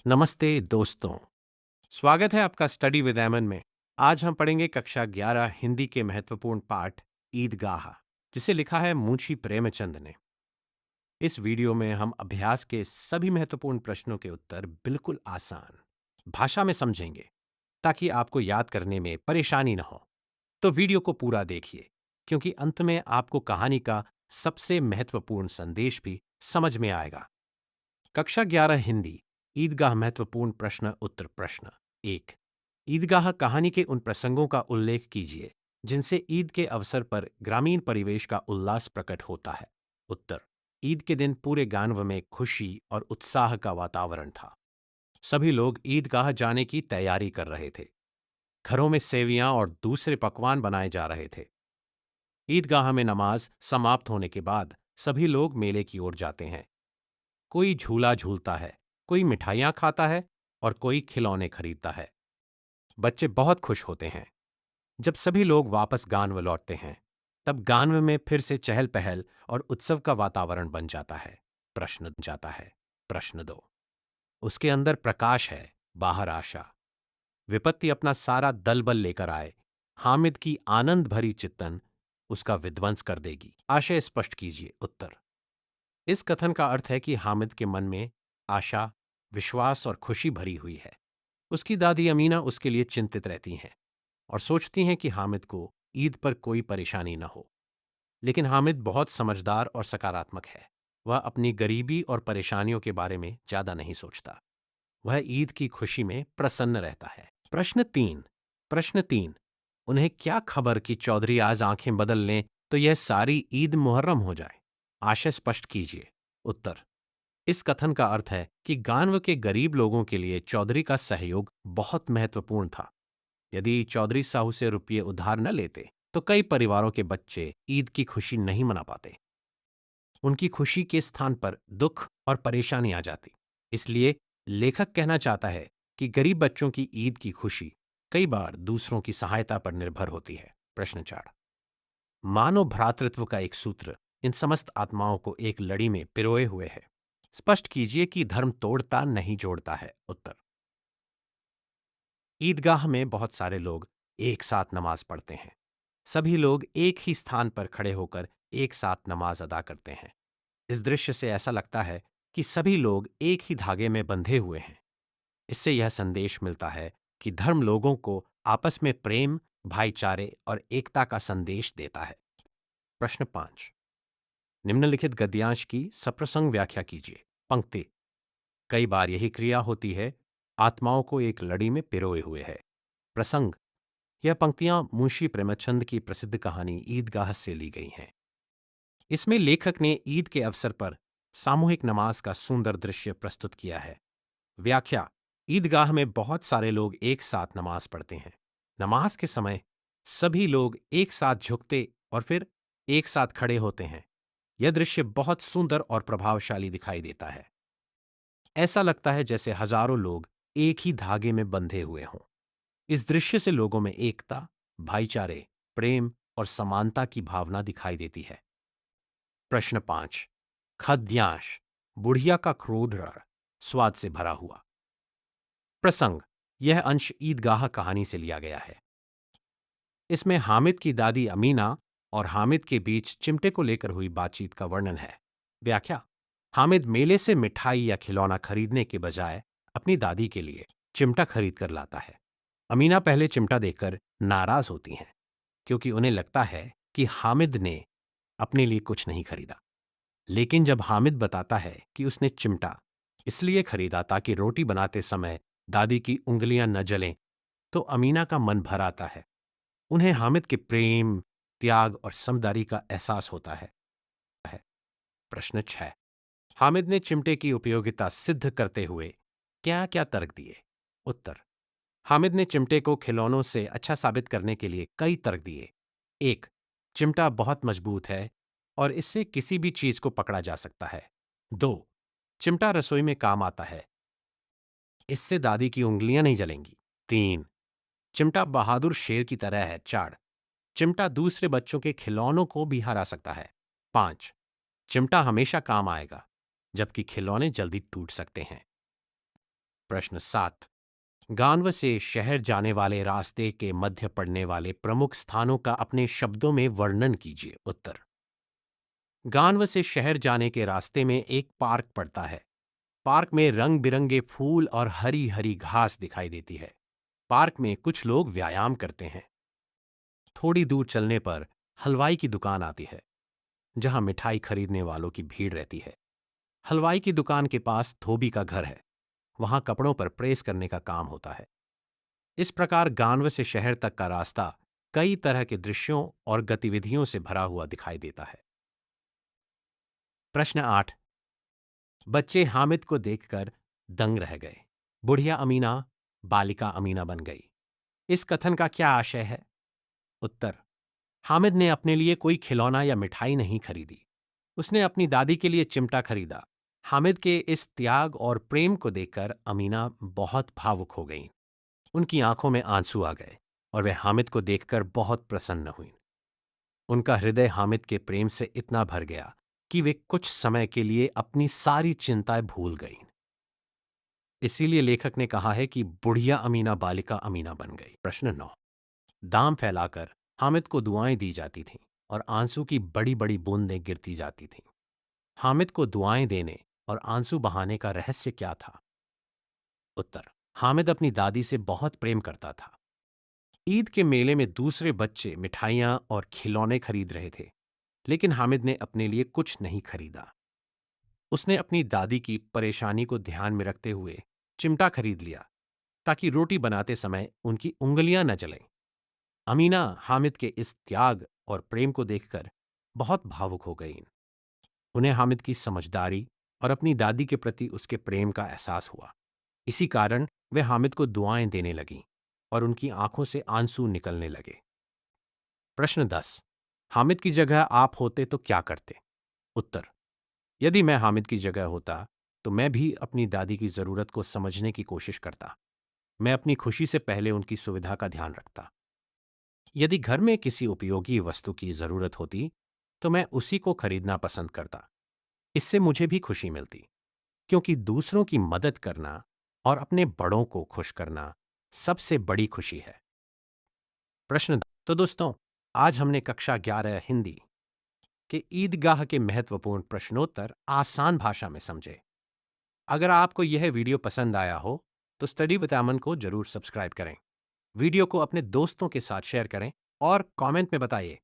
नमस्ते दोस्तों। स्वागत है आपका स्टडी विद एमन में। आज हम पढ़ेंगे कक्षा 11 हिंदी के महत्वपूर्ण पाठ ईदगाह, जिसे लिखा है मुंशी प्रेमचंद ने। इस वीडियो में हम अभ्यास के सभी महत्वपूर्ण प्रश्नों के उत्तर बिल्कुल आसान भाषा में समझेंगे, ताकि आपको याद करने में परेशानी न हो। तो वीडियो को पूरा देखिए, क्योंकि अंत में आपको कहानी का सबसे महत्वपूर्ण संदेश भी समझ में आएगा। कक्षा 11 हिंदी ईदगाह महत्वपूर्ण प्रश्न उत्तर प्रश्न 1। ईदगाह कहानी के उन प्रसंगों का उल्लेख कीजिए जिनसे ईद के अवसर पर ग्रामीण परिवेश का उल्लास प्रकट होता है। उत्तर: ईद के दिन पूरे गांव में खुशी और उत्साह का वातावरण था। सभी लोग ईदगाह जाने की तैयारी कर रहे थे। घरों में सेवियां और दूसरे पकवान बनाए जा रहे थे। ईदगाह में नमाज समाप्त होने के बाद सभी लोग मेले की ओर जाते हैं। कोई झूला झूलता है, कोई मिठाइयाँ खाता है और कोई खिलौने खरीदता है। बच्चे बहुत खुश होते हैं। जब सभी लोग वापस गांव लौटते हैं, तब गांव में फिर से चहल पहल और उत्सव का वातावरण बन जाता है। प्रश्न 2। उसके अंदर प्रकाश है, बाहर आशा। विपत्ति अपना सारा दल बल लेकर आए, हामिद की आनंद भरी चित्तन उसका विध्वंस कर देगी। आशय स्पष्ट कीजिए। उत्तर: इस कथन का अर्थ है कि हामिद के मन में आशा, विश्वास और खुशी भरी हुई है। उसकी दादी अमीना उसके लिए चिंतित रहती हैं और सोचती हैं कि हामिद को ईद पर कोई परेशानी न हो। लेकिन हामिद बहुत समझदार और सकारात्मक है। वह अपनी गरीबी और परेशानियों के बारे में ज्यादा नहीं सोचता। वह ईद की खुशी में प्रसन्न रहता है। प्रश्न 3। उन्हें क्या खबर कि चौधरी आज आंखें बदल लें तो यह सारी ईद मुहर्रम हो जाए। आशय स्पष्ट कीजिए। उत्तर: इस कथन का अर्थ है कि गांव के गरीब लोगों के लिए चौधरी का सहयोग बहुत महत्वपूर्ण था। यदि चौधरी साहू से रुपये उधार न लेते तो कई परिवारों के बच्चे ईद की खुशी नहीं मना पाते। उनकी खुशी के स्थान पर दुख और परेशानी आ जाती। इसलिए लेखक कहना चाहता है कि गरीब बच्चों की ईद की खुशी कई बार दूसरों की सहायता पर निर्भर होती है। प्रश्न 4। मानव भ्रातृत्व का एक सूत्र इन समस्त आत्माओं को एक लड़ी में पिरोए हुए है। स्पष्ट कीजिए कि धर्म तोड़ता नहीं जोड़ता है। उत्तर: ईदगाह में बहुत सारे लोग एक साथ नमाज पढ़ते हैं। सभी लोग एक ही स्थान पर खड़े होकर एक साथ नमाज अदा करते हैं। इस दृश्य से ऐसा लगता है कि सभी लोग एक ही धागे में बंधे हुए हैं। इससे यह संदेश मिलता है कि धर्म लोगों को आपस में प्रेम, भाईचारे और एकता का संदेश देता है। प्रश्न 5। निम्नलिखित गद्यांश की सप्रसंग व्याख्या कीजिए। पंक्ति: कई बार यही क्रिया होती है, आत्माओं को एक लड़ी में पिरोए हुए है। प्रसंग: यह पंक्तियां मुंशी प्रेमचंद की प्रसिद्ध कहानी ईदगाह से ली गई हैं। इसमें लेखक ने ईद के अवसर पर सामूहिक नमाज का सुंदर दृश्य प्रस्तुत किया है। व्याख्या: ईदगाह में बहुत सारे लोग एक साथ नमाज पढ़ते हैं। नमाज के समय सभी लोग एक साथ झुकते और फिर एक साथ खड़े होते हैं। यह दृश्य बहुत सुंदर और प्रभावशाली दिखाई देता है। ऐसा लगता है जैसे हजारों लोग एक ही धागे में बंधे हुए हों। इस दृश्य से लोगों में एकता, भाईचारे, प्रेम और समानता की भावना दिखाई देती है। प्रश्न 5। खद्यांश: बुढ़िया का क्रोध स्वाद से भरा हुआ। प्रसंग: यह अंश ईदगाह कहानी से लिया गया है। इसमें हामिद की दादी अमीना और हामिद के बीच चिमटे को लेकर हुई बातचीत का वर्णन है। व्याख्या: हामिद मेले से मिठाई या खिलौना खरीदने के बजाय अपनी दादी के लिए चिमटा खरीद कर लाता है। अमीना पहले चिमटा देखकर नाराज होती हैं, क्योंकि उन्हें लगता है कि हामिद ने अपने लिए कुछ नहीं खरीदा। लेकिन जब हामिद बताता है कि उसने चिमटा इसलिए खरीदा ताकि रोटी बनाते समय दादी की उंगलियां न जलें, तो अमीना का मन भर आता है। उन्हें हामिद के प्रेम, त्याग और समझदारी का एहसास होता है। प्रश्न 6। हामिद ने चिमटे की उपयोगिता सिद्ध करते हुए क्या क्या तर्क दिए। उत्तर: हामिद ने चिमटे को खिलौनों से अच्छा साबित करने के लिए कई तर्क दिए। 1. चिमटा बहुत मजबूत है और इससे किसी भी चीज को पकड़ा जा सकता है। 2. चिमटा रसोई में काम आता है, इससे दादी की उंगलियां नहीं जलेंगी। 3. चिमटा बहादुर शेर की तरह है। 4. चिमटा दूसरे बच्चों के खिलौनों को भी हरा सकता है। 5. चिमटा हमेशा काम आएगा, जबकि खिलौने जल्दी टूट सकते हैं। प्रश्न 7। गांव से शहर जाने वाले रास्ते के मध्य पड़ने वाले प्रमुख स्थानों का अपने शब्दों में वर्णन कीजिए। उत्तर। गांव से शहर जाने के रास्ते में एक पार्क पड़ता है। पार्क में रंग बिरंगे फूल और हरी हरी घास दिखाई देती है। पार्क में कुछ लोग व्यायाम करते हैं। थोड़ी दूर चलने पर हलवाई की दुकान आती है, जहां मिठाई खरीदने वालों की भीड़ रहती है। हलवाई की दुकान के पास धोबी का घर है। वहां कपड़ों पर प्रेस करने का काम होता है। इस प्रकार गांव से शहर तक का रास्ता कई तरह के दृश्यों और गतिविधियों से भरा हुआ दिखाई देता है। प्रश्न 8। बच्चे हामिद को देखकर दंग रह गए। बुढ़िया अमीना बालिका अमीना बन गई। इस कथन का क्या आशय है? उत्तर। हामिद ने अपने लिए कोई खिलौना या मिठाई नहीं खरीदी। उसने अपनी दादी के लिए चिमटा खरीदा। हामिद के इस त्याग और प्रेम को देखकर अमीना बहुत भावुक हो गईं। उनकी आंखों में आंसू आ गए और वे हामिद को देखकर बहुत प्रसन्न हुईं। उनका हृदय हामिद के प्रेम से इतना भर गया कि वे कुछ समय के लिए अपनी सारी चिंताएं भूल गईं। इसीलिए लेखक ने कहा है कि बुढ़िया अमीना बालिका अमीना बन गई। प्रश्न 9। दाम फैलाकर हामिद को दुआएं दी जाती थीं और आंसू की बड़ी बड़ी बूंदें गिरती जाती थीं। हामिद को दुआएं देने और आंसू बहाने का रहस्य क्या था? उत्तर। हामिद अपनी दादी से बहुत प्रेम करता था। ईद के मेले में दूसरे बच्चे मिठाइयां और खिलौने खरीद रहे थे, लेकिन हामिद ने अपने लिए कुछ नहीं खरीदा। उसने अपनी दादी की परेशानी को ध्यान में रखते हुए चिमटा खरीद लिया, ताकि रोटी बनाते समय उनकी उंगलियां न जलें। अमीना हामिद के इस त्याग और प्रेम को देखकर बहुत भावुक हो गईं। उन्हें हामिद की समझदारी और अपनी दादी के प्रति उसके प्रेम का एहसास हुआ। इसी कारण वे हामिद को दुआएं देने लगीं और उनकी आंखों से आंसू निकलने लगे। प्रश्न 10। हामिद की जगह आप होते तो क्या करते? उत्तर। यदि मैं हामिद की जगह होता तो मैं भी अपनी दादी की जरूरत को समझने की कोशिश करता। मैं अपनी खुशी से पहले उनकी सुविधा का ध्यान रखता। यदि घर में किसी उपयोगी वस्तु की जरूरत होती तो मैं उसी को खरीदना पसंद करता। इससे मुझे भी खुशी मिलती, क्योंकि दूसरों की मदद करना और अपने बड़ों को खुश करना सबसे बड़ी खुशी है। प्रश्न। तो दोस्तों, आज हमने कक्षा 11 हिंदी के ईदगाह के महत्वपूर्ण प्रश्नोत्तर आसान भाषा में समझे। अगर आपको यह वीडियो पसंद आया हो तो स्टडी विद अमन को जरूर सब्सक्राइब करें। वीडियो को अपने दोस्तों के साथ शेयर करें और कमेंट में बताइए